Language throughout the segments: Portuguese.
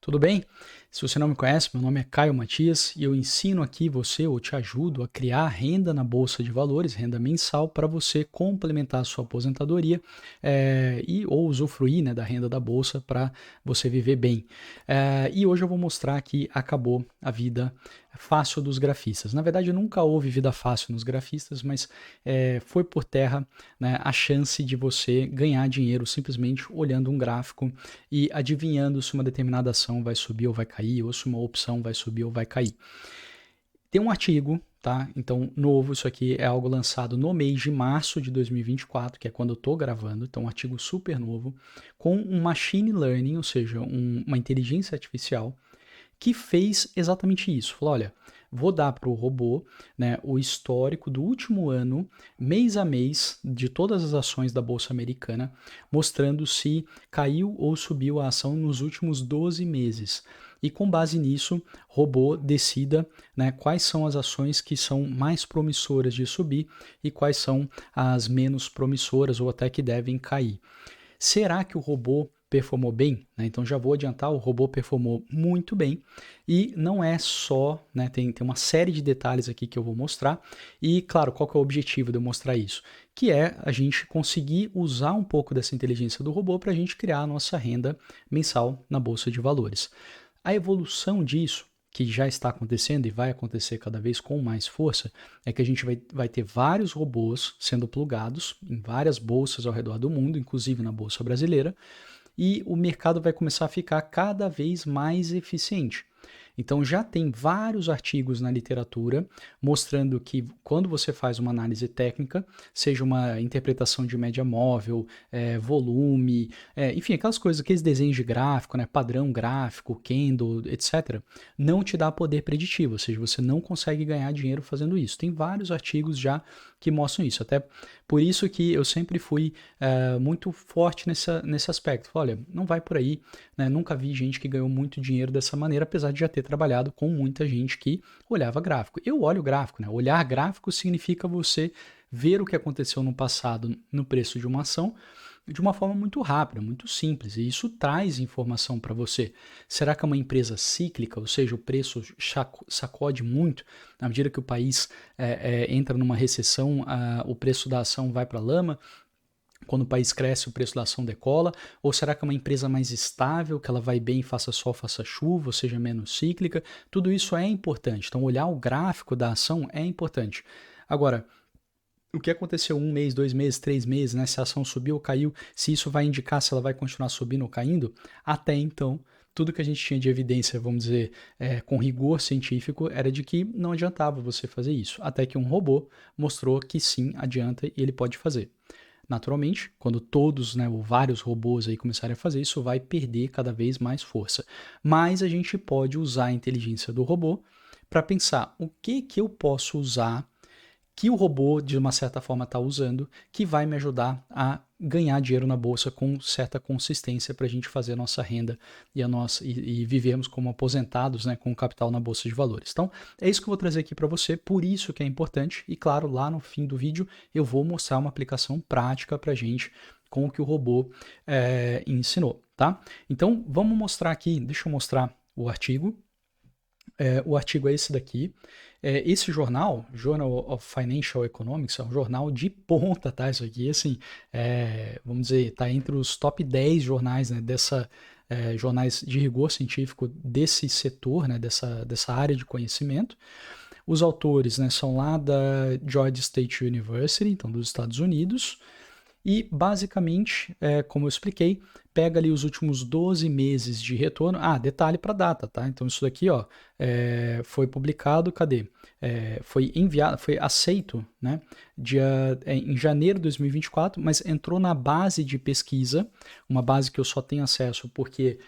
Tudo bem? Se você não me conhece, meu nome é Caio Matias e eu ensino aqui você ou te ajudo a criar renda na Bolsa de Valores, renda mensal, para você complementar a sua aposentadoria ou usufruir, né, da renda da Bolsa para você viver bem. E hoje eu vou mostrar que acabou a vida fácil dos grafistas. Na verdade, nunca houve vida fácil nos grafistas, mas foi por terra, né, a chance de você ganhar dinheiro simplesmente olhando um gráfico e adivinhando se uma determinada ação vai subir ou vai cair, ou se uma opção vai subir ou vai cair. Tem um artigo, tá? Então, novo, isso aqui é algo lançado no mês de março de 2024, que é quando eu estou gravando, então um artigo super novo, com um machine learning, ou seja, uma inteligência artificial, que fez exatamente isso. Falou, olha, vou dar para o robô, né, o histórico do último ano, mês a mês, de todas as ações da Bolsa Americana, mostrando se caiu ou subiu a ação nos últimos 12 meses. E com base nisso, robô decida, né, quais são as ações que são mais promissoras de subir e quais são as menos promissoras ou até que devem cair. Será que o robô performou bem? Então já vou adiantar, o robô performou muito bem e não é só, né, tem uma série de detalhes aqui que eu vou mostrar e claro, qual que é o objetivo de eu mostrar isso? Que é a gente conseguir usar um pouco dessa inteligência do robô para a gente criar a nossa renda mensal na Bolsa de Valores. A evolução disso, que já está acontecendo e vai acontecer cada vez com mais força, é que a gente vai ter vários robôs sendo plugados em várias bolsas ao redor do mundo, inclusive na Bolsa Brasileira, e o mercado vai começar a ficar cada vez mais eficiente. Então já tem vários artigos na literatura mostrando que quando você faz uma análise técnica, seja uma interpretação de média móvel, volume, enfim, aquelas coisas, aqueles desenhos de gráfico, né, padrão gráfico, candle, etc., não te dá poder preditivo, ou seja, você não consegue ganhar dinheiro fazendo isso. Tem vários artigos já que mostram isso, até por isso que eu sempre fui muito forte nesse aspecto. Olha, não vai por aí, né? Nunca vi gente que ganhou muito dinheiro dessa maneira, apesar de já ter trabalhado com muita gente que olhava gráfico. Eu olho gráfico, né? Olhar gráfico significa você ver o que aconteceu no passado no preço de uma ação de uma forma muito rápida, muito simples, e isso traz informação para você. Será que é uma empresa cíclica, ou seja, o preço sacode muito, à medida que o país entra numa recessão, o preço da ação vai para a lama, quando o país cresce, o preço da ação decola? Ou será que é uma empresa mais estável, que ela vai bem, faça sol, faça chuva, ou seja, menos cíclica? Tudo isso é importante. Então, olhar o gráfico da ação é importante. Agora, o que aconteceu 1 mês, 2 meses, 3 meses, né? Se a ação subiu ou caiu, se isso vai indicar se ela vai continuar subindo ou caindo? Até então, tudo que a gente tinha de evidência, vamos dizer, com rigor científico, era de que não adiantava você fazer isso. Até que um robô mostrou que sim, adianta e ele pode fazer. Naturalmente, quando todos, né, ou vários robôs aí começarem a fazer isso, vai perder cada vez mais força. Mas a gente pode usar a inteligência do robô para pensar o que eu posso usar que o robô, de uma certa forma, está usando, que vai me ajudar a ganhar dinheiro na bolsa com certa consistência para a gente fazer a nossa renda e vivermos como aposentados, né, com o capital na bolsa de valores. Então, é isso que eu vou trazer aqui para você, por isso que é importante, e claro, lá no fim do vídeo eu vou mostrar uma aplicação prática para a gente com o que o robô ensinou, tá? Então, vamos mostrar aqui, deixa eu mostrar o artigo. O artigo é esse daqui. Esse jornal, Journal of Financial Economics, é um jornal de ponta, tá? Isso aqui, assim, vamos dizer, está entre os top 10 jornais, né, jornais de rigor científico desse setor, né, dessa área de conhecimento. Os autores, né, são lá da Georgia State University, então dos Estados Unidos, e basicamente, como eu expliquei, pega ali os últimos 12 meses de retorno. Detalhe para data, tá? Então isso daqui, ó, foi publicado, cadê? Foi enviado, foi aceito, né? Em janeiro de 2024, mas entrou na base de pesquisa, uma base que eu só tenho acesso porque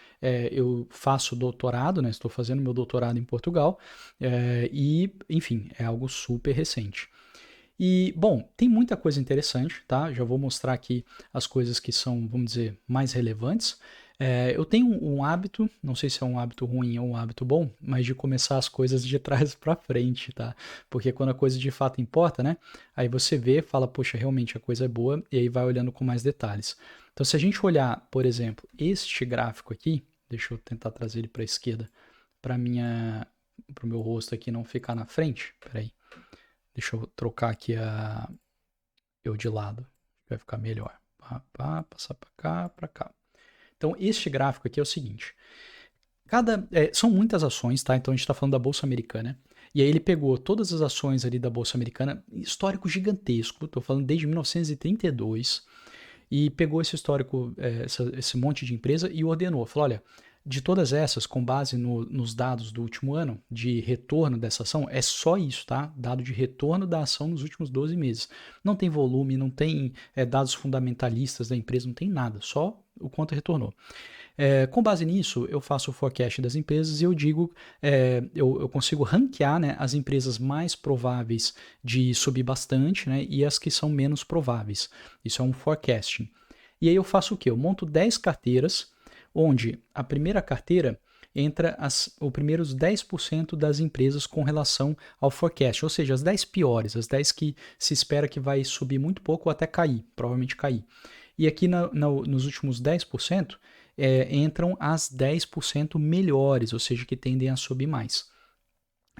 eu faço doutorado, né? Estou fazendo meu doutorado em Portugal, e, enfim, é algo super recente. E, bom, tem muita coisa interessante, tá? Já vou mostrar aqui as coisas que são, vamos dizer, mais relevantes. Eu tenho um hábito, não sei se é um hábito ruim ou um hábito bom, mas de começar as coisas de trás para frente, tá? Porque quando a coisa de fato importa, né? Aí você vê, fala, poxa, realmente a coisa é boa, e aí vai olhando com mais detalhes. Então, se a gente olhar, por exemplo, este gráfico aqui, Deixa eu tentar trazer ele para a esquerda, para o meu rosto aqui não ficar na frente. Peraí, deixa eu trocar aqui eu de lado, vai ficar melhor. Passar para cá, para cá. Então, este gráfico aqui é o seguinte. São muitas ações, tá? Então a gente está falando da Bolsa Americana. E aí ele pegou todas as ações ali da Bolsa Americana, histórico gigantesco, estou falando desde 1932, e pegou esse histórico, esse monte de empresa e ordenou. Falou, olha, de todas essas, com base nos dados do último ano, de retorno dessa ação, é só isso, tá? Dado de retorno da ação nos últimos 12 meses. Não tem volume, não tem dados fundamentalistas da empresa, não tem nada, só o quanto retornou. Com base nisso, eu faço o forecast das empresas e eu digo, eu consigo ranquear, né, as empresas mais prováveis de subir bastante, né, e as que são menos prováveis. Isso é um forecasting. E aí eu faço o quê? Eu monto 10 carteiras, onde a primeira carteira entra os primeiros 10% das empresas com relação ao forecast, ou seja, as 10 piores, as 10 que se espera que vai subir muito pouco ou até cair, provavelmente cair. E aqui nos últimos 10%, entram as 10% melhores, ou seja, que tendem a subir mais.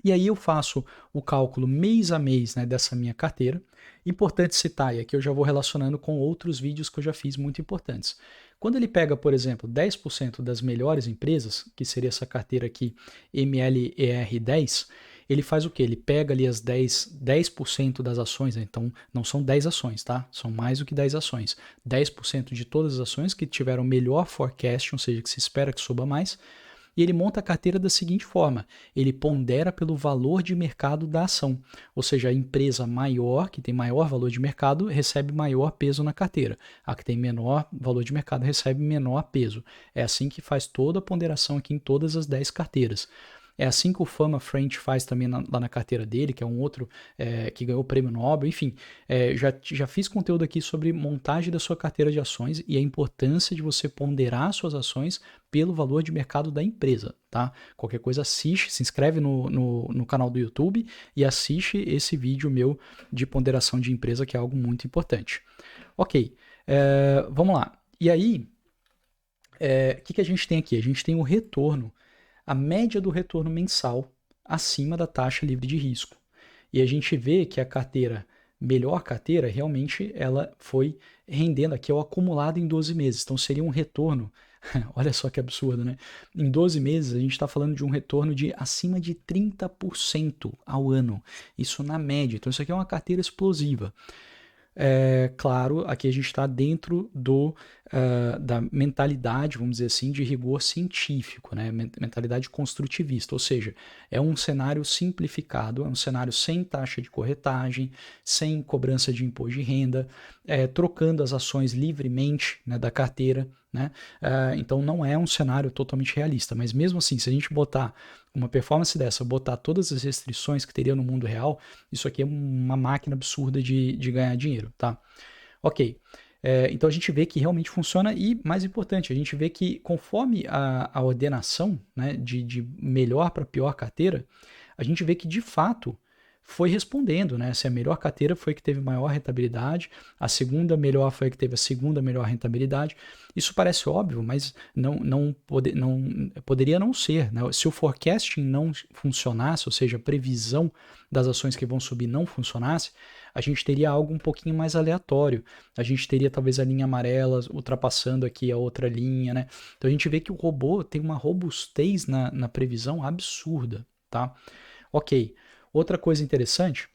E aí eu faço o cálculo mês a mês, né, dessa minha carteira. Importante citar, e aqui eu já vou relacionando com outros vídeos que eu já fiz muito importantes. Quando ele pega, por exemplo, 10% das melhores empresas, que seria essa carteira aqui, MLER10, ele faz o quê? Ele pega ali as 10% das ações, né? Então não são 10 ações, tá? São mais do que 10 ações. 10% de todas as ações que tiveram melhor forecast, ou seja, que se espera que suba mais, e ele monta a carteira da seguinte forma: ele pondera pelo valor de mercado da ação, ou seja, a empresa maior, que tem maior valor de mercado, recebe maior peso na carteira, a que tem menor valor de mercado recebe menor peso. É assim que faz toda a ponderação aqui em todas as 10 carteiras. É assim que o Fama French faz também lá na carteira dele, que é um outro que ganhou o prêmio Nobel. Enfim, já fiz conteúdo aqui sobre montagem da sua carteira de ações e a importância de você ponderar suas ações pelo valor de mercado da empresa, tá? Qualquer coisa assiste, se inscreve no canal do YouTube e assiste esse vídeo meu de ponderação de empresa, que é algo muito importante. Ok, vamos lá. E aí, o que a gente tem aqui? A gente tem o retorno, a média do retorno mensal acima da taxa livre de risco. E a gente vê que a melhor carteira, realmente ela foi rendendo aqui o acumulado em 12 meses. Então seria um retorno, olha só que absurdo, né? Em 12 meses a gente está falando de um retorno de acima de 30% ao ano. Isso na média. Então isso aqui é uma carteira explosiva. Claro, aqui a gente está dentro da mentalidade, vamos dizer assim, de rigor científico, né? Mentalidade construtivista, ou seja, é um cenário simplificado, é um cenário sem taxa de corretagem, sem cobrança de imposto de renda, trocando as ações livremente, né, da carteira, né? Então não é um cenário totalmente realista, mas mesmo assim, se a gente botar uma performance dessa, botar todas as restrições que teria no mundo real, isso aqui é uma máquina absurda de ganhar dinheiro, tá? Ok, então a gente vê que realmente funciona e, mais importante, a gente vê que conforme a ordenação, né, de melhor para pior carteira, a gente vê que de fato foi respondendo, né? Se a melhor carteira foi a que teve maior rentabilidade, a segunda melhor foi a que teve a segunda melhor rentabilidade. Isso parece óbvio, mas não poderia não ser, né? Se o forecasting não funcionasse, ou seja, a previsão das ações que vão subir não funcionasse, a gente teria algo um pouquinho mais aleatório. A gente teria talvez a linha amarela ultrapassando aqui a outra linha, né? Então a gente vê que o robô tem uma robustez na previsão absurda, tá? Ok. Outra coisa interessante,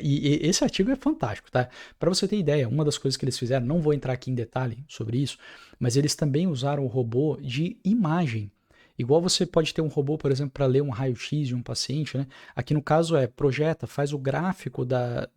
e esse artigo é fantástico, tá? Para você ter ideia, uma das coisas que eles fizeram, não vou entrar aqui em detalhe sobre isso, mas eles também usaram o robô de imagem. Igual você pode ter um robô, por exemplo, para ler um raio-x de um paciente, né? Aqui no caso projeta, faz o gráfico da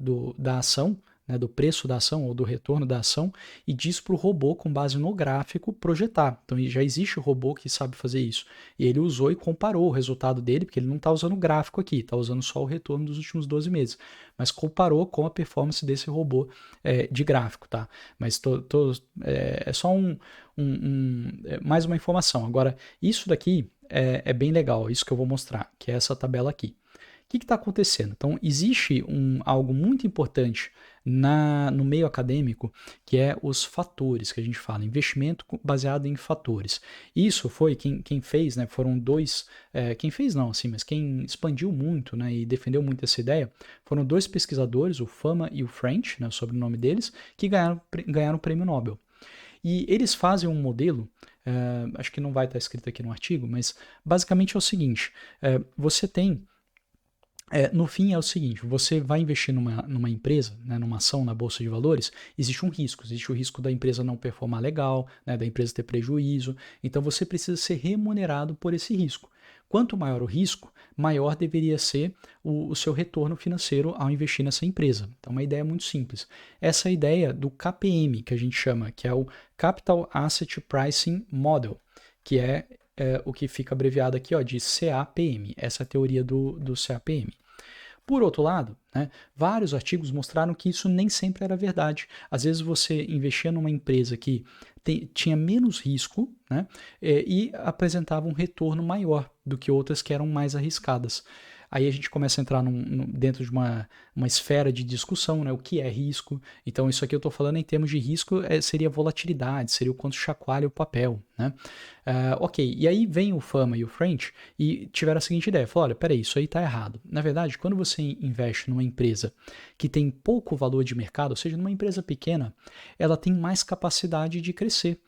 ação, né, do preço da ação ou do retorno da ação e diz para o robô, com base no gráfico, projetar. Então já existe o robô que sabe fazer isso. E ele usou e comparou o resultado dele, porque ele não está usando o gráfico aqui, está usando só o retorno dos últimos 12 meses. Mas comparou com a performance desse robô de gráfico, tá? Mas é só mais uma informação. Agora, isso daqui é bem legal, isso que eu vou mostrar, que é essa tabela aqui. O que está acontecendo? Então, existe algo muito importante no meio acadêmico, que é os fatores que a gente fala, investimento baseado em fatores. Isso foi quem fez, né, foram dois, quem fez não, assim, mas quem expandiu muito, né, e defendeu muito essa ideia, foram dois pesquisadores, o Fama e o French, né, o sobrenome deles, que ganharam o prêmio Nobel. E eles fazem um modelo, acho que não vai estar escrito aqui no artigo, mas basicamente é o seguinte, você tem no fim é o seguinte, você vai investir numa empresa, né, numa ação na Bolsa de Valores, existe um risco, existe o risco da empresa não performar legal, né, da empresa ter prejuízo, então você precisa ser remunerado por esse risco. Quanto maior o risco, maior deveria ser o seu retorno financeiro ao investir nessa empresa. Então, uma ideia muito simples. Essa é a ideia do KPM, que a gente chama, que é o Capital Asset Pricing Model, que é o que fica abreviado aqui de CAPM, essa é a teoria do CAPM. Por outro lado, né, vários artigos mostraram que isso nem sempre era verdade. Às vezes você investia numa empresa que tinha menos risco, né, e apresentava um retorno maior do que outras que eram mais arriscadas. Aí a gente começa a entrar dentro de uma esfera de discussão, né? O que é risco? Então, isso aqui eu estou falando em termos de risco, seria volatilidade, seria o quanto chacoalha o papel, né? Ok, e aí vem o Fama e o French e tiveram a seguinte ideia, falaram, olha, peraí, isso aí está errado. Na verdade, quando você investe numa empresa que tem pouco valor de mercado, ou seja, numa empresa pequena, ela tem mais capacidade de crescer.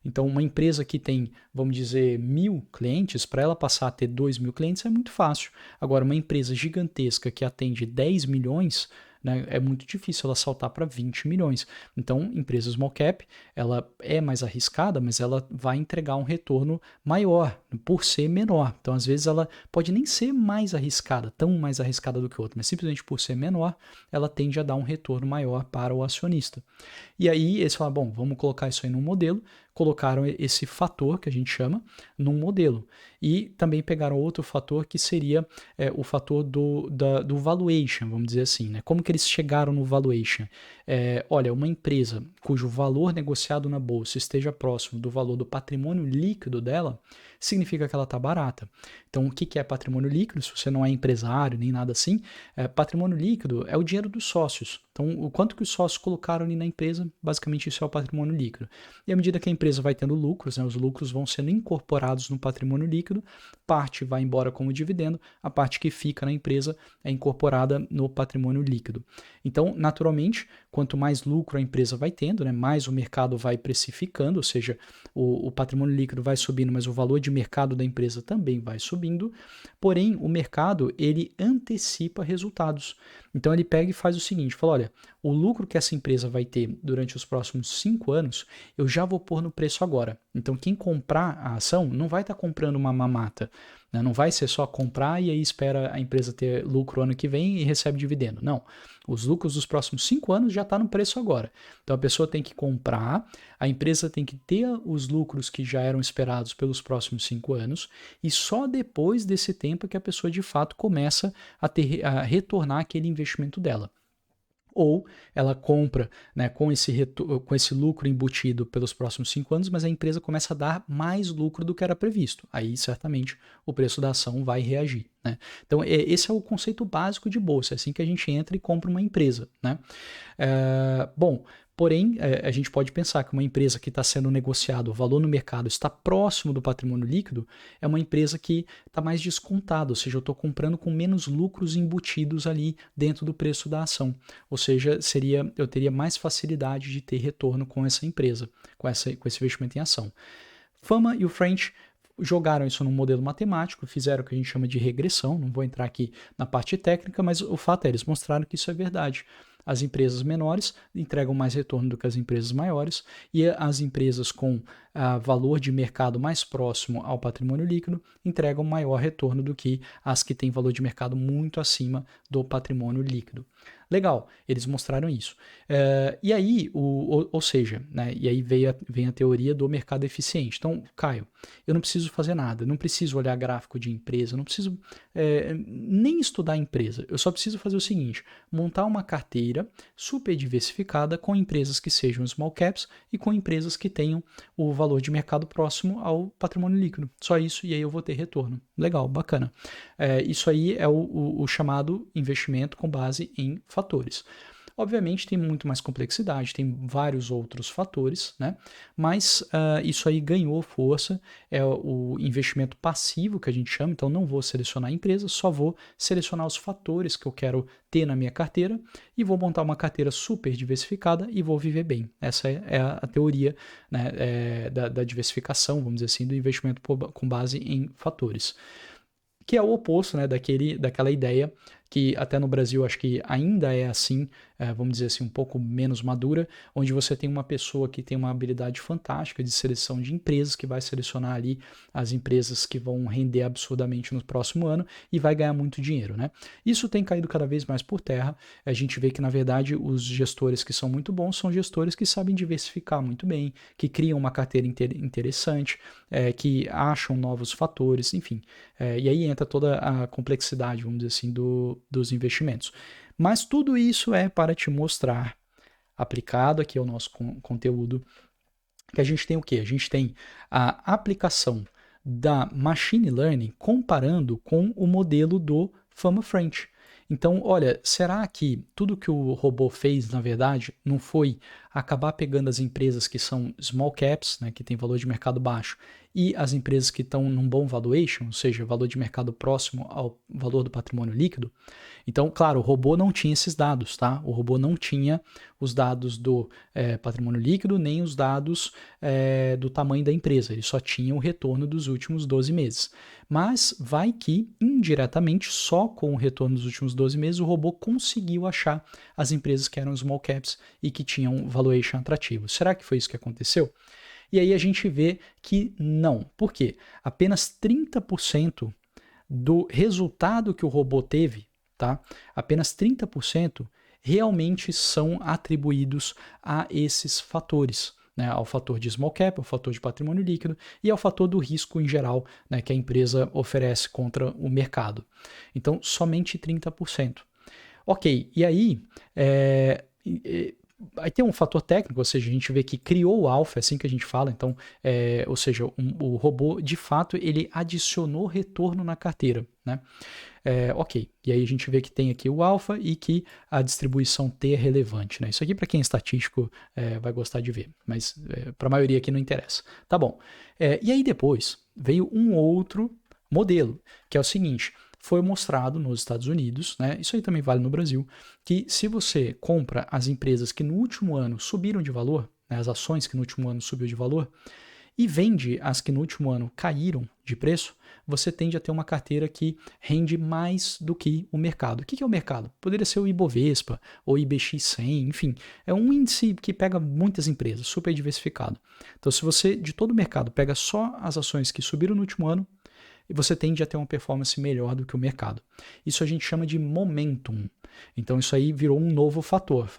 Então, uma empresa que tem, vamos dizer, 1.000 clientes, para ela passar a ter 2.000 clientes é muito fácil. Agora, uma empresa gigantesca que atende 10 milhões, né, é muito difícil ela saltar para 20 milhões. Então, empresa small cap, ela é mais arriscada, mas ela vai entregar um retorno maior, por ser menor. Então, às vezes, ela pode nem ser mais arriscada, tão mais arriscada do que outra, mas simplesmente por ser menor, ela tende a dar um retorno maior para o acionista. E aí eles falaram, bom, vamos colocar isso aí num modelo, colocaram esse fator que a gente chama num modelo. E também pegaram outro fator que seria o fator do valuation, vamos dizer assim, né? Como que eles chegaram no valuation? Olha, uma empresa cujo valor negociado na bolsa esteja próximo do valor do patrimônio líquido dela, significa que ela está barata. Então, o que é patrimônio líquido? Se você não é empresário nem nada assim, patrimônio líquido é o dinheiro dos sócios. Então, o quanto que os sócios colocaram ali na empresa, basicamente isso é o patrimônio líquido. E à medida que a empresa vai tendo lucros, né, os lucros vão sendo incorporados no patrimônio líquido, parte vai embora como dividendo, a parte que fica na empresa é incorporada no patrimônio líquido. Então, naturalmente, quanto mais lucro a empresa vai tendo, né, mais o mercado vai precificando, ou seja, o patrimônio líquido vai subindo, mas o valor de mercado da empresa também vai subindo, porém, o mercado, ele antecipa resultados. Então, ele pega e faz o seguinte, fala, olha, o lucro que essa empresa vai ter durante os próximos 5 anos, eu já vou pôr no preço agora. Então, quem comprar a ação não vai estar comprando uma mamata, né? Não vai ser só comprar e aí espera a empresa ter lucro ano que vem e recebe dividendo. Não, os lucros dos próximos 5 anos já estão no preço agora. Então, a pessoa tem que comprar, a empresa tem que ter os lucros que já eram esperados pelos próximos 5 anos e só depois desse tempo é que a pessoa de fato começa a retornar aquele investimento dela. Ou ela compra, né, com esse lucro embutido pelos próximos 5 anos, mas a empresa começa a dar mais lucro do que era previsto. Aí, certamente, o preço da ação vai reagir. Né? Então, esse é o conceito básico de bolsa, é assim que a gente entra e compra uma empresa. Né? Bom, porém, a gente pode pensar que uma empresa que está sendo negociado, o valor no mercado está próximo do patrimônio líquido, é uma empresa que está mais descontada, ou seja, eu estou comprando com menos lucros embutidos ali dentro do preço da ação. Ou seja, eu teria mais facilidade de ter retorno com essa empresa, com esse investimento em ação. Fama e o French jogaram isso num modelo matemático, fizeram o que a gente chama de regressão, não vou entrar aqui na parte técnica, mas o fato é, eles mostraram que isso é verdade. As empresas menores entregam mais retorno do que as empresas maiores e as empresas com valor de mercado mais próximo ao patrimônio líquido entregam maior retorno do que as que têm valor de mercado muito acima do patrimônio líquido. Legal, eles mostraram isso. E aí, ou seja, né, e aí vem a teoria do mercado eficiente. Então, Caio, eu não preciso fazer nada, não preciso olhar gráfico de empresa, não preciso nem estudar a empresa. Eu só preciso fazer o seguinte, montar uma carteira super diversificada com empresas que sejam small caps e com empresas que tenham o valor de mercado próximo ao patrimônio líquido. Só isso, e aí eu vou ter retorno. Legal, bacana. Isso aí é o chamado investimento com base em fatores. Obviamente tem muito mais complexidade, tem vários outros fatores, né? Mas isso aí ganhou força, é o investimento passivo que a gente chama, então não vou selecionar a empresa, só vou selecionar os fatores que eu quero ter na minha carteira e vou montar uma carteira super diversificada e vou viver bem. Essa é a teoria, né, da diversificação, vamos dizer assim, do investimento com base em fatores. Que é o oposto, né, daquela ideia que até no Brasil acho que ainda é assim, vamos dizer assim, um pouco menos madura, onde você tem uma pessoa que tem uma habilidade fantástica de seleção de empresas, que vai selecionar ali as empresas que vão render absurdamente no próximo ano e vai ganhar muito dinheiro, né? Isso tem caído cada vez mais por terra, a gente vê que na verdade os gestores que são muito bons são gestores que sabem diversificar muito bem, que criam uma carteira interessante, que acham novos fatores, enfim, e aí entra toda a complexidade, vamos dizer assim, dos investimentos. Mas tudo isso é para te mostrar, aplicado aqui ao nosso conteúdo, que a gente tem o quê? A gente tem a aplicação da Machine Learning comparando com o modelo do Fama French. Então, olha, será que tudo que o robô fez, na verdade, não foi acabar pegando as empresas que são small caps, né, que tem valor de mercado baixo, e as empresas que estão num bom valuation, ou seja, valor de mercado próximo ao valor do patrimônio líquido? Então, claro, o robô não tinha esses dados, tá? O robô não tinha os dados do patrimônio líquido, nem os dados do tamanho da empresa. Ele só tinha o retorno dos últimos 12 meses. Mas vai que, indiretamente, só com o retorno dos últimos 12 meses, o robô conseguiu achar as empresas que eram small caps e que tinham valuation atrativo. Será que foi isso que aconteceu? E aí a gente vê que não. Por quê? Apenas 30% do resultado que o robô teve, tá? Apenas 30% realmente são atribuídos a esses fatores, né? Ao fator de small cap, ao fator de patrimônio líquido e ao fator do risco em geral, né, que a empresa oferece contra o mercado. Então, somente 30%. Ok, e aí aí tem um fator técnico, ou seja, a gente vê que criou o alpha, é assim que a gente fala, então, ou seja, o robô, de fato, ele adicionou retorno na carteira, né? Ok, e aí a gente vê que tem aqui o alpha e que a distribuição T é relevante, né? Isso aqui para quem é estatístico vai gostar de ver, mas para a maioria aqui não interessa. Tá bom, e aí depois veio um outro modelo, que é o seguinte, foi mostrado nos Estados Unidos, né? Isso aí também vale no Brasil, que se você compra as empresas que no último ano subiram de valor, né, as ações que no último ano subiu de valor, e vende as que no último ano caíram de preço, você tende a ter uma carteira que rende mais do que o mercado. O que é o mercado? Poderia ser o Ibovespa ou o IBX100, enfim, é um índice que pega muitas empresas, super diversificado. Então, se você de todo o mercado pega só as ações que subiram no último ano, você tende a ter uma performance melhor do que o mercado. Isso a gente chama de momentum. Então isso aí virou um novo fator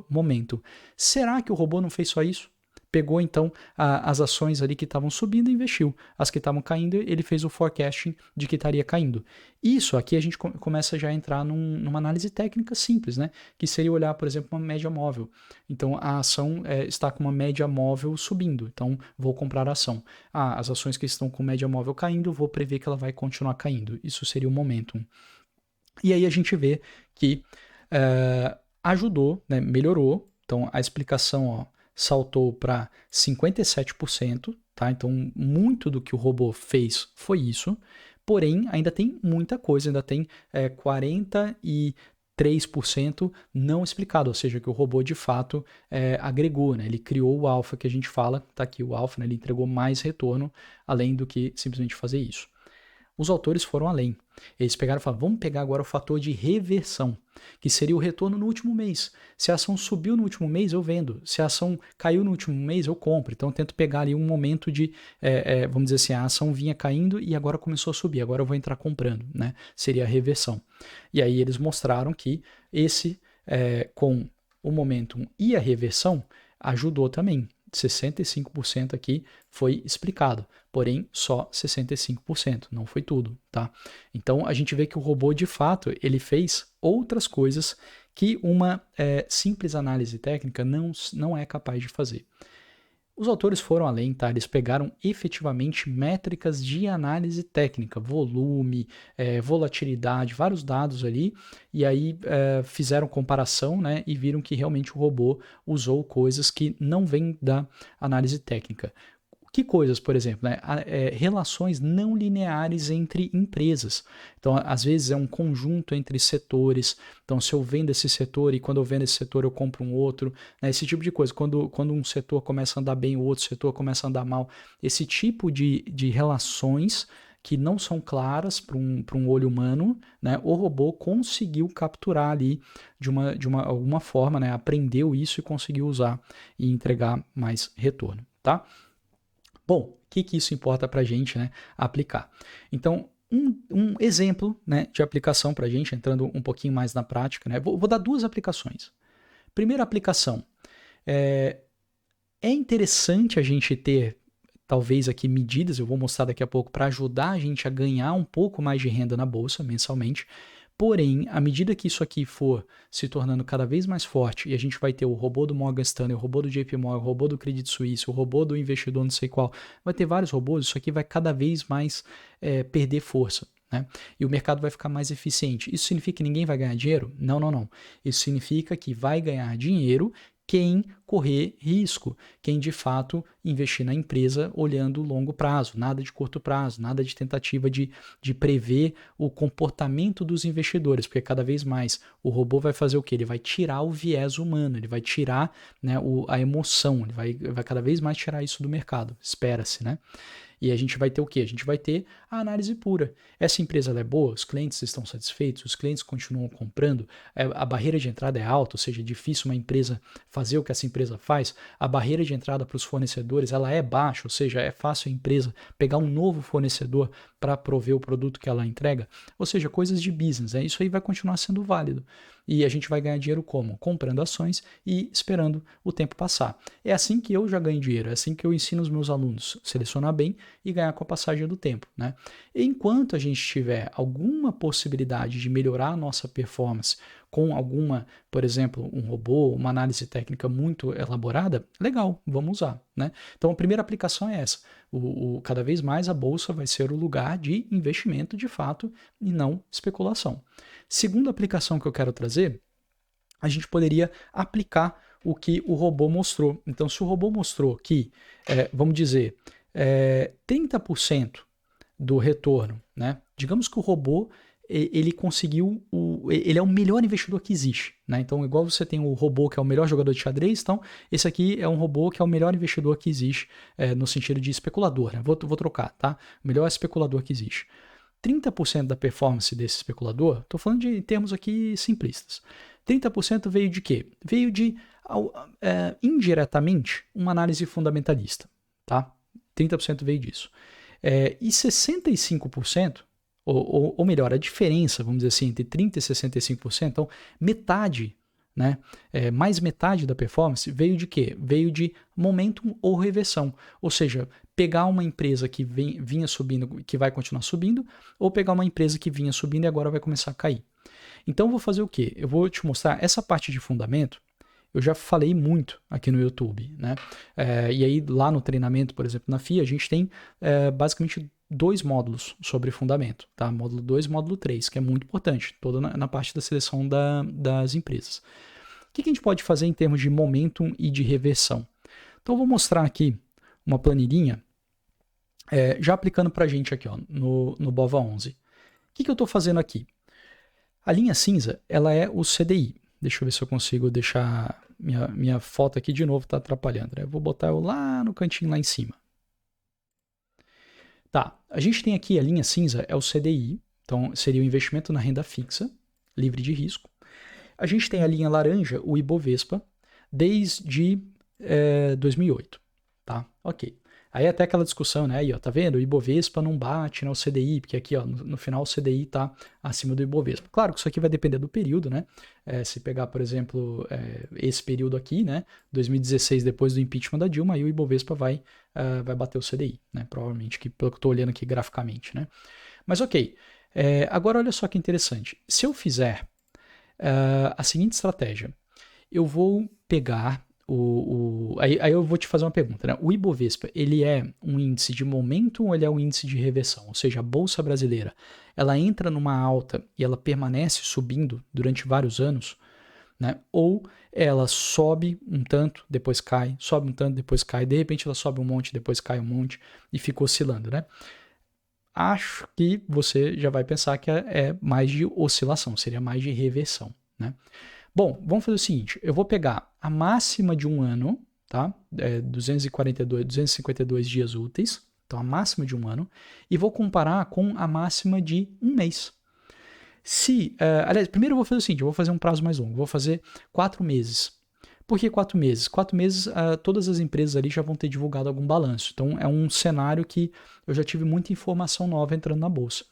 momento. Será que o robô não fez só isso? Pegou então as ações ali que estavam subindo e investiu. As que estavam caindo, ele fez o forecasting de que estaria caindo. Isso aqui a gente começa já a entrar numa análise técnica simples, né? Que seria olhar, por exemplo, uma média móvel. Então a ação está com uma média móvel subindo, então vou comprar a ação. As ações que estão com média móvel caindo, vou prever que ela vai continuar caindo. Isso seria o momentum. E aí a gente vê que ajudou, né? Melhorou. Então a explicação, ó, saltou para 57%, tá? Então, muito do que o robô fez foi isso, porém, ainda tem muita coisa, ainda tem 43% não explicado, ou seja, que o robô de fato agregou, né? Ele criou o alfa que a gente fala, tá aqui o alfa, né? Ele entregou mais retorno, além do que simplesmente fazer isso. Os autores foram além. Eles pegaram e falaram, vamos pegar agora o fator de reversão, que seria o retorno no último mês. Se a ação subiu no último mês, eu vendo. Se a ação caiu no último mês, eu compro. Então eu tento pegar ali um momento de, vamos dizer assim, a ação vinha caindo e agora começou a subir, agora eu vou entrar comprando, né? Seria a reversão. E aí eles mostraram que esse com o momentum e a reversão, ajudou também. 65% aqui foi explicado, porém só 65%, não foi tudo, tá? Então a gente vê que o robô de fato ele fez outras coisas que uma simples análise técnica não é capaz de fazer. Os autores foram além, tá? Eles pegaram efetivamente métricas de análise técnica, volume, volatilidade, vários dados ali, e aí fizeram comparação, né? E viram que realmente o robô usou coisas que não vêm da análise técnica. Que coisas, por exemplo, né? Relações não lineares entre empresas. Então, às vezes é um conjunto entre setores. Então, se eu vendo esse setor e quando eu vendo esse setor eu compro um outro, né? Esse tipo de coisa. Quando um setor começa a andar bem, o outro setor começa a andar mal. Esse tipo de relações que não são claras para um olho humano, né? O robô conseguiu capturar ali de alguma forma, né? Aprendeu isso e conseguiu usar e entregar mais retorno, tá? Bom, o que isso importa para a gente, né, aplicar? Então, um exemplo, né, de aplicação para a gente, entrando um pouquinho mais na prática, né, vou dar duas aplicações. Primeira aplicação, é interessante a gente ter, talvez aqui, medidas, eu vou mostrar daqui a pouco, para ajudar a gente a ganhar um pouco mais de renda na bolsa mensalmente. Porém, à medida que isso aqui for se tornando cada vez mais forte e a gente vai ter o robô do Morgan Stanley, o robô do JP Morgan, o robô do Credit Suisse, o robô do investidor não sei qual, vai ter vários robôs, isso aqui vai cada vez mais perder força. Né? E o mercado vai ficar mais eficiente. Isso significa que ninguém vai ganhar dinheiro? Não, não, não. Isso significa que vai ganhar dinheiro quem correr risco, quem de fato investir na empresa olhando longo prazo, nada de curto prazo, nada de tentativa de prever o comportamento dos investidores, porque cada vez mais o robô vai fazer o quê? Ele vai tirar o viés humano, ele vai tirar, né, a emoção, ele vai cada vez mais tirar isso do mercado, espera-se, né? E a gente vai ter o quê? A gente vai ter a análise pura. Essa empresa ela é boa, os clientes estão satisfeitos, os clientes continuam comprando, a barreira de entrada é alta, ou seja, é difícil uma empresa fazer o que essa empresa faz, a barreira de entrada para os fornecedores ela é baixa, ou seja, é fácil a empresa pegar um novo fornecedor para prover o produto que ela entrega, ou seja, coisas de business, isso aí vai continuar sendo válido. E a gente vai ganhar dinheiro como? Comprando ações e esperando o tempo passar. É assim que eu já ganho dinheiro, é assim que eu ensino os meus alunos a selecionar bem e ganhar com a passagem do tempo. Né? E enquanto a gente tiver alguma possibilidade de melhorar a nossa performance com alguma, por exemplo, um robô, uma análise técnica muito elaborada, legal, vamos usar. Né? Então a primeira aplicação é essa. Cada vez mais a bolsa vai ser o lugar de investimento de fato e não especulação. Segunda aplicação que eu quero trazer, a gente poderia aplicar o que o robô mostrou. Então, se o robô mostrou que, vamos dizer, 30% do retorno, né? Digamos que o robô ele conseguiu, ele é o melhor investidor que existe, né? Então, igual você tem o robô que é o melhor jogador de xadrez, então esse aqui é um robô que é o melhor investidor que existe no sentido de especulador, né? Vou trocar, tá? O melhor especulador que existe. 30% da performance desse especulador, estou falando de termos aqui simplistas, 30% veio de quê? Veio de, indiretamente, uma análise fundamentalista, tá? 30% veio disso. E 65%, ou melhor, a diferença, vamos dizer assim, entre 30% e 65%, então metade, né, mais metade da performance veio de quê? Veio de momentum ou reversão, ou seja, pegar uma empresa que vinha subindo, que vai continuar subindo, ou pegar uma empresa que vinha subindo e agora vai começar a cair. Então eu vou fazer o quê? Eu vou te mostrar essa parte de fundamento, eu já falei muito aqui no YouTube, né? E aí lá no treinamento, por exemplo, na FIA, a gente tem basicamente 2 módulos sobre fundamento, tá? Módulo 2 e módulo 3, que é muito importante, toda na parte da seleção das empresas. O que a gente pode fazer em termos de momentum e de reversão? Então eu vou mostrar aqui uma planilhinha, já aplicando para a gente aqui ó, no BOVA11. O que eu estou fazendo aqui? A linha cinza, ela é o CDI. Deixa eu ver se eu consigo deixar minha foto aqui de novo, tá atrapalhando. Né? Eu vou botar eu lá no cantinho lá em cima. Tá, a gente tem aqui a linha cinza, é o CDI, então seria o investimento na renda fixa, livre de risco. A gente tem a linha laranja, o Ibovespa, desde 2008, tá? Ok. Aí até aquela discussão, né? Aí, ó, tá vendo? O Ibovespa não bate, né, o CDI, porque aqui, ó, no final o CDI tá acima do Ibovespa. Claro que isso aqui vai depender do período, né? Se pegar, por exemplo, esse período aqui, né? 2016, depois do impeachment da Dilma, aí o Ibovespa vai bater o CDI, né? Provavelmente, pelo que eu tô olhando aqui graficamente, né? Mas ok. Agora olha só que interessante. Se eu fizer a seguinte estratégia, eu vou pegar aí eu vou te fazer uma pergunta, né? O Ibovespa, ele é um índice de momento ou ele é um índice de reversão? Ou seja, a Bolsa Brasileira, ela entra numa alta e ela permanece subindo durante vários anos, né? Ou ela sobe um tanto, depois cai, sobe um tanto, depois cai, de repente ela sobe um monte, depois cai um monte e fica oscilando, né? Acho que você já vai pensar que é mais de oscilação, seria mais de reversão, né? Bom, vamos fazer o seguinte, eu vou pegar a máxima de um ano, tá? 252 dias úteis, então a máxima de um ano, e vou comparar com a máxima de um mês. Aliás, primeiro eu vou fazer o seguinte, eu vou fazer um prazo mais longo, vou fazer 4 meses. Por que 4 meses? 4 meses, todas as empresas ali já vão ter divulgado algum balanço. Então, é um cenário que eu já tive muita informação nova entrando na bolsa.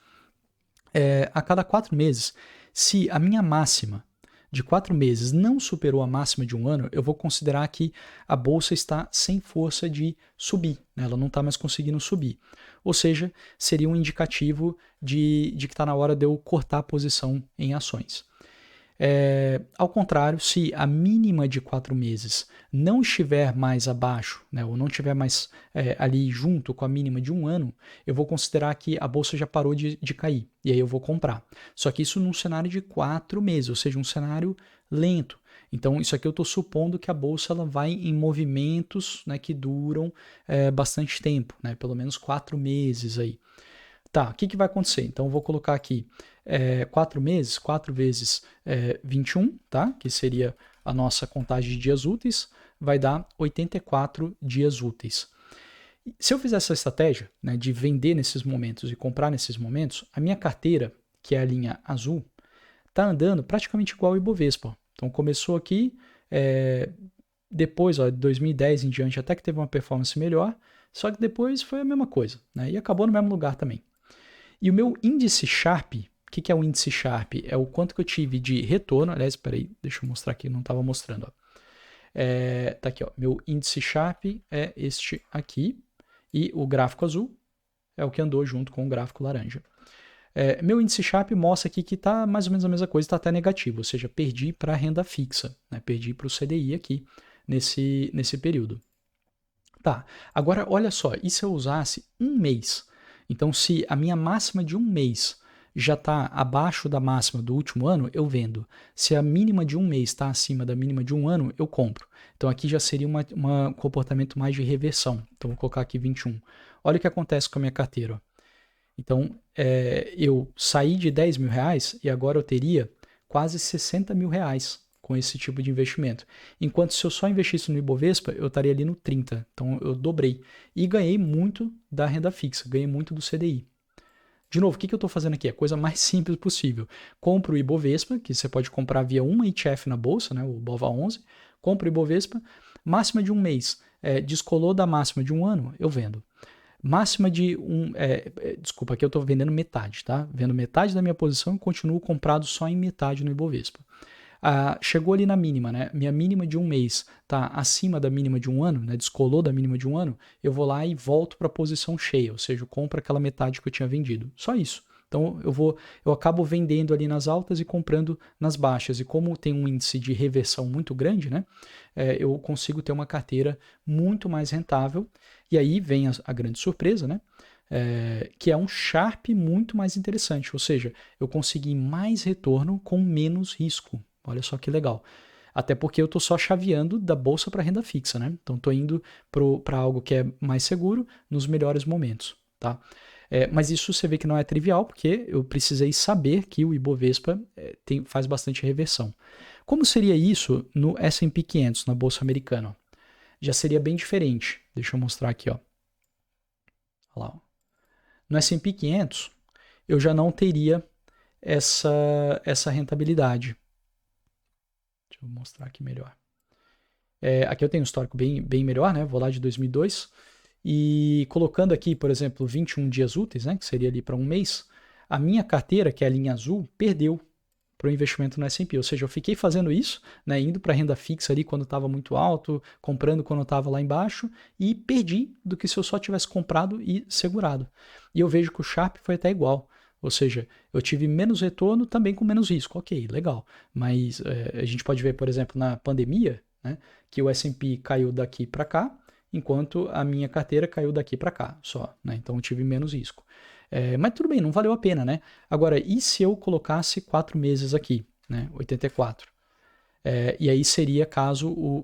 A cada 4 meses, se a minha máxima de 4 meses não superou a máxima de um ano, eu vou considerar que a bolsa está sem força de subir, né? Ela não está mais conseguindo subir. Ou seja, seria um indicativo de que está na hora de eu cortar a posição em ações. Ao contrário, se a mínima de 4 meses não estiver mais abaixo, né, ou não estiver mais ali junto com a mínima de um ano, eu vou considerar que a bolsa já parou de cair, e aí eu vou comprar. Só que isso num cenário de 4 meses, ou seja, um cenário lento. Então, isso aqui eu estou supondo que a bolsa ela vai em movimentos, né, que duram bastante tempo, né, pelo menos 4 meses aí. Tá, o que vai acontecer? Então, eu vou colocar aqui 4 meses, 4 vezes 21, tá? Que seria a nossa contagem de dias úteis, vai dar 84 dias úteis. Se eu fizer essa estratégia, né, de vender nesses momentos e comprar nesses momentos, a minha carteira, que é a linha azul, tá andando praticamente igual ao Ibovespa. Então, começou aqui, depois, ó, de 2010 em diante, até que teve uma performance melhor, só que depois foi a mesma coisa, né? E acabou no mesmo lugar também. E o meu índice Sharp, o que é o índice Sharp? É o quanto que eu tive de retorno. Aliás, peraí, deixa eu mostrar aqui, não estava mostrando. Ó. Tá aqui, ó. Meu índice Sharp é este aqui. E o gráfico azul é o que andou junto com o gráfico laranja. Meu índice Sharp mostra aqui que está mais ou menos a mesma coisa, está até negativo, ou seja, perdi para a renda fixa, né? Perdi para o CDI aqui nesse período. Tá, agora olha só, e se eu usasse um mês? Então, se a minha máxima de um mês já está abaixo da máxima do último ano, eu vendo. Se a mínima de um mês está acima da mínima de um ano, eu compro. Então, aqui já seria um comportamento mais de reversão. Então, vou colocar aqui 21. Olha o que acontece com a minha carteira. Ó. Então, eu saí de 10 mil reais e agora eu teria quase 60 mil reais com esse tipo de investimento. Enquanto se eu só investisse no Ibovespa, eu estaria ali no 30. Então, eu dobrei. E ganhei muito da renda fixa, ganhei muito do CDI. De novo, o que eu estou fazendo aqui? É a coisa mais simples possível. Compro o Ibovespa, que você pode comprar via uma ETF na bolsa, né, o BOVA11. Compro o Ibovespa, máxima de um mês. Descolou da máxima de um ano, eu vendo. Máxima de desculpa, aqui eu estou vendendo metade, tá? Vendo metade da minha posição e continuo comprado só em metade no Ibovespa. Chegou ali na mínima, né? Minha mínima de um mês está acima da mínima de um ano, né? Descolou da mínima de um ano, eu vou lá e volto para a posição cheia, ou seja, eu compro aquela metade que eu tinha vendido. Só isso. Então eu acabo vendendo ali nas altas e comprando nas baixas. E como tem um índice de reversão muito grande, né? Eu consigo ter uma carteira muito mais rentável. E aí vem a grande surpresa, né? Que é um Sharp muito mais interessante, ou seja, eu consegui mais retorno com menos risco. Olha só que legal. Até porque eu estou só chaveando da bolsa para renda fixa, né? Então estou indo para algo que é mais seguro nos melhores momentos, tá? Mas isso você vê que não é trivial, porque eu precisei saber que o Ibovespa faz bastante reversão. Como seria isso no S&P 500, na bolsa americana? Já seria bem diferente. Deixa eu mostrar aqui, ó. Olha lá, ó. No S&P 500, eu já não teria essa rentabilidade. Deixa eu mostrar aqui melhor. Aqui eu tenho um histórico bem melhor, né? Vou lá de 2002 e colocando aqui, por exemplo, 21 dias úteis, né, que seria ali para um mês, a minha carteira, que é a linha azul, perdeu para o investimento no S&P, ou seja, eu fiquei fazendo isso, né, indo para renda fixa ali quando estava muito alto, comprando quando estava lá embaixo, e perdi do que se eu só tivesse comprado e segurado. E eu vejo que o Sharpe foi até igual, ou seja, eu tive menos retorno também com menos risco, ok, legal, mas a gente pode ver, por exemplo, na pandemia, né, que o S&P caiu daqui para cá, enquanto a minha carteira caiu daqui para cá só, né, então eu tive menos risco. Mas tudo bem, não valeu a pena, né? Agora, e se eu colocasse 4 meses aqui, né? 84. E aí seria caso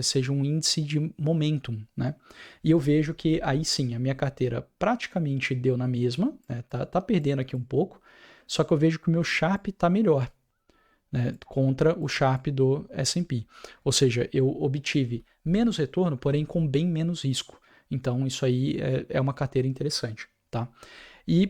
seja um índice de momentum, né? E eu vejo que aí sim, a minha carteira praticamente deu na mesma, né? Tá perdendo aqui um pouco, só que eu vejo que o meu Sharpe tá melhor, né? Contra o Sharpe do S&P. Ou seja, eu obtive menos retorno, porém com bem menos risco. Então isso aí é uma carteira interessante, tá? E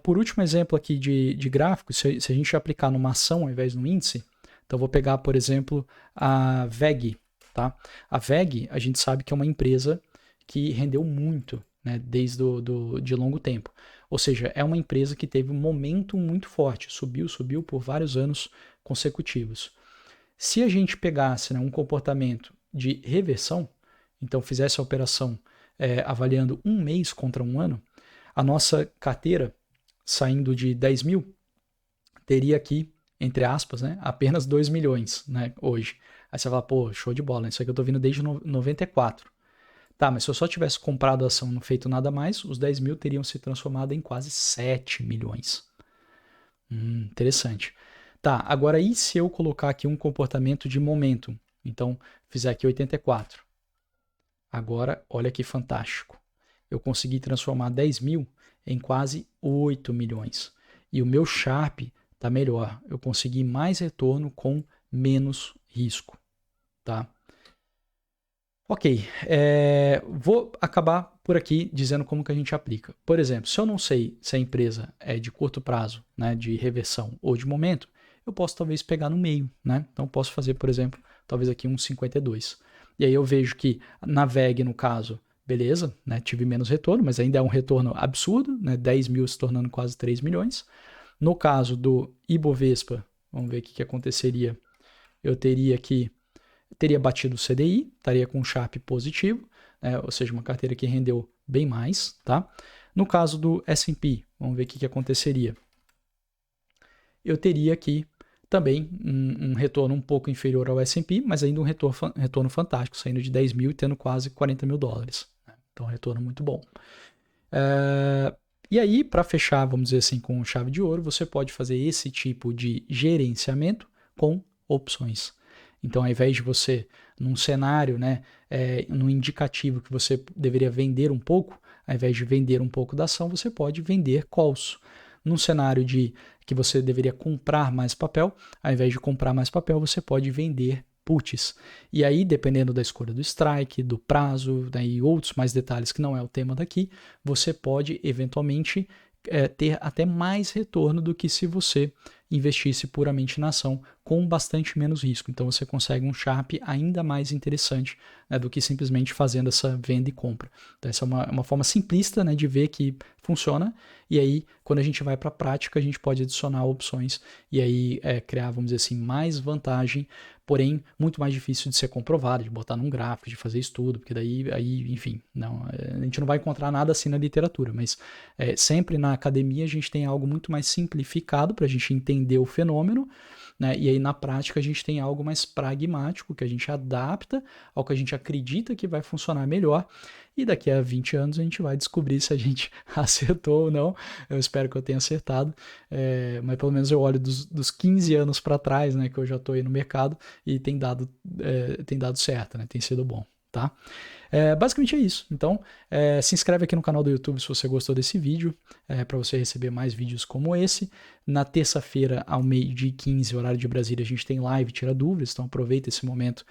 por último exemplo aqui de gráfico, se a gente aplicar numa ação ao invés de um índice, então vou pegar, por exemplo, a VEG. Tá? A VEG, a gente sabe que é uma empresa que rendeu muito, né, desde de longo tempo. Ou seja, é uma empresa que teve um momento muito forte, subiu por vários anos consecutivos. Se a gente pegasse, né, um comportamento de reversão, então fizesse a operação avaliando um mês contra um ano, a nossa carteira, saindo de 10 mil, teria aqui, entre aspas, né, apenas 2 milhões, né, hoje. Aí você fala, pô, show de bola, isso aqui eu tô vindo desde 94. Tá, mas se eu só tivesse comprado a ação e não feito nada mais, os 10 mil teriam se transformado em quase 7 milhões. Interessante. Tá, agora e se eu colocar aqui um comportamento de momentum? Então, fizer aqui 84. Agora, olha que fantástico. Eu consegui transformar 10 mil em quase 8 milhões. E o meu Sharp está melhor. Eu consegui mais retorno com menos risco. Tá? Ok, vou acabar por aqui dizendo como que a gente aplica. Por exemplo, se eu não sei se a empresa é de curto prazo, né, de reversão ou de momento, eu posso talvez pegar no meio, né? Então posso fazer, por exemplo, talvez aqui um 52. E aí eu vejo que na VEG, no caso, beleza, né, tive menos retorno, mas ainda é um retorno absurdo, né, 10 mil se tornando quase 3 milhões. No caso do Ibovespa, vamos ver o que aconteceria. Eu teria batido o CDI, estaria com um Sharpe positivo, ou seja, uma carteira que rendeu bem mais, tá? No caso do S&P, vamos ver o que aconteceria. Eu teria aqui também um retorno um pouco inferior ao S&P, mas ainda um retorno fantástico, saindo de 10 mil e tendo quase 40 mil dólares. Então, um retorno muito bom. E aí, para fechar, vamos dizer assim, com chave de ouro, você pode fazer esse tipo de gerenciamento com opções. Então, ao invés de você, num cenário, né, num indicativo que você deveria vender um pouco, ao invés de vender um pouco da ação, você pode vender calls. Num cenário de que você deveria comprar mais papel, ao invés de comprar mais papel, você pode vender puts. E aí, dependendo da escolha do strike, do prazo, né, e outros mais detalhes que não é o tema daqui, você pode eventualmente ter até mais retorno do que se você investisse puramente na ação com bastante menos risco. Então você consegue um Sharpe ainda mais interessante, né, do que simplesmente fazendo essa venda e compra. Então essa é uma forma simplista, né, de ver que funciona, e aí quando a gente vai para a prática a gente pode adicionar opções e aí criar, vamos dizer assim, mais vantagem, porém muito mais difícil de ser comprovado, de botar num gráfico, de fazer estudo, porque daí, enfim, não, a gente não vai encontrar nada assim na literatura, mas sempre na academia a gente tem algo muito mais simplificado para a gente entender o fenômeno, né? E aí na prática a gente tem algo mais pragmático, que a gente adapta ao que a gente acredita que vai funcionar melhor, e daqui a 20 anos a gente vai descobrir se a gente acertou ou não. Eu espero que eu tenha acertado, mas pelo menos eu olho dos 15 anos para trás, né, que eu já estou aí no mercado, e tem dado certo, né, tem sido bom, tá? Basicamente é isso. Então, se inscreve aqui no canal do YouTube se você gostou desse vídeo, para você receber mais vídeos como esse. Na terça-feira, ao meio-dia e 15, horário de Brasília, a gente tem live Tira Dúvidas, então aproveita esse momento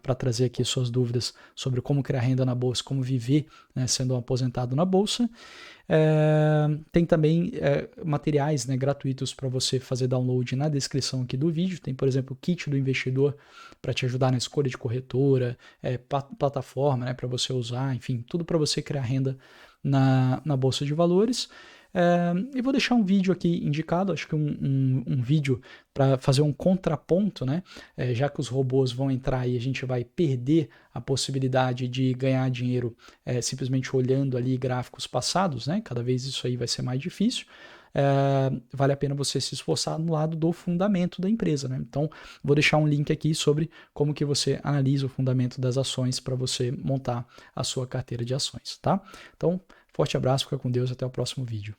para trazer aqui suas dúvidas sobre como criar renda na Bolsa, como viver, né, sendo um aposentado na Bolsa. Tem também materiais, né, gratuitos para você fazer download na descrição aqui do vídeo. Tem, por exemplo, o kit do investidor para te ajudar na escolha de corretora, plataforma, né, para você usar, enfim, tudo para você criar renda na Bolsa de Valores. E vou deixar um vídeo aqui indicado, acho que um vídeo para fazer um contraponto, né? Já que os robôs vão entrar e a gente vai perder a possibilidade de ganhar dinheiro simplesmente olhando ali gráficos passados, né? Cada vez isso aí vai ser mais difícil. Vale a pena você se esforçar no lado do fundamento da empresa, né? Então, vou deixar um link aqui sobre como que você analisa o fundamento das ações para você montar a sua carteira de ações, tá? Então, forte abraço, fica com Deus, até o próximo vídeo.